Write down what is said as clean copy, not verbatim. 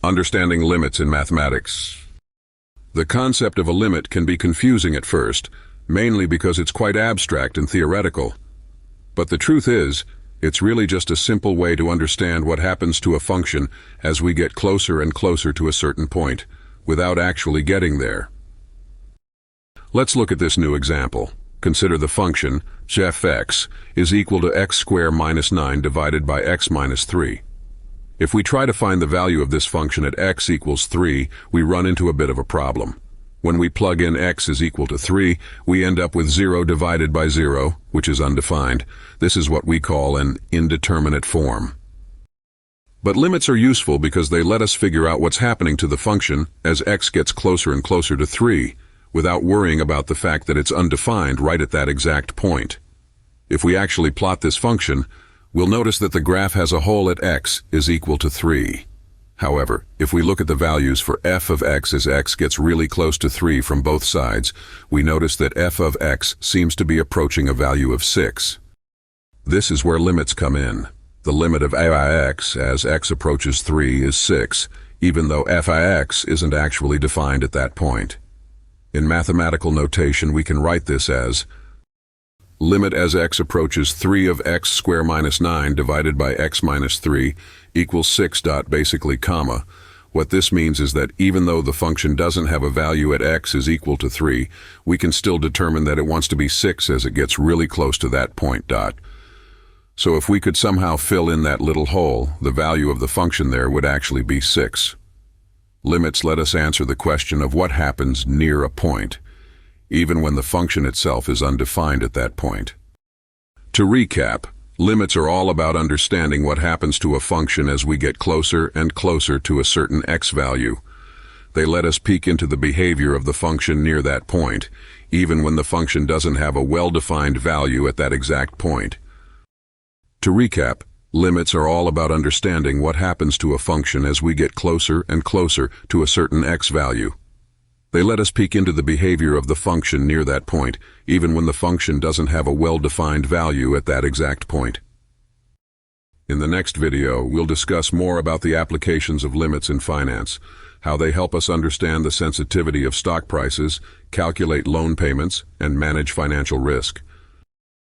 Understanding limits in mathematics. The concept of a limit can be confusing at first, mainly because it's quite abstract and theoretical. But the truth is, it's really just a simple way to understand what happens to a function as we get closer and closer to a certain point, without actually getting there. Let's look at this new example. Consider the function f(x) is equal to x squared minus 9 divided by x minus 3. If we try to find the value of this function at x equals 3, we run into a bit of a problem. When we plug in x is equal to 3, we end up with 0 divided by 0, which is undefined. This is what we call an indeterminate form. But limits are useful because they let us figure out what's happening to the function as x gets closer and closer to 3, without worrying about the fact that it's undefined right at that exact point. If we actually plot this function, we'll notice that the graph has a hole at x is equal to 3. However, if we look at the values for f of x as x gets really close to 3 from both sides, we notice that f of x seems to be approaching a value of 6. This is where limits come in. The limit of f(x) as x approaches 3 is 6, even though f(x) isn't actually defined at that point. In mathematical notation, we can write this as limit as x approaches 3 of x squared minus 9 divided by x minus 3 equals 6 basically comma. What this means is that even though the function doesn't have a value at x is equal to 3, we can still determine that it wants to be 6 as it gets really close to that point . So if we could somehow fill in that little hole, the value of the function there would actually be 6. Limits let us answer the question of what happens near a point, even when the function itself is undefined at that point. To recap, limits are all about understanding what happens to a function as we get closer and closer to a certain x value. They let us peek into the behavior of the function near that point, even when the function doesn't have a well-defined value at that exact point. To recap, limits are all about understanding what happens to a function as we get closer and closer to a certain x value. They let us peek into the behavior of the function near that point, even when the function doesn't have a well-defined value at that exact point. In the next video, we'll discuss more about the applications of limits in finance, how they help us understand the sensitivity of stock prices, calculate loan payments, and manage financial risk.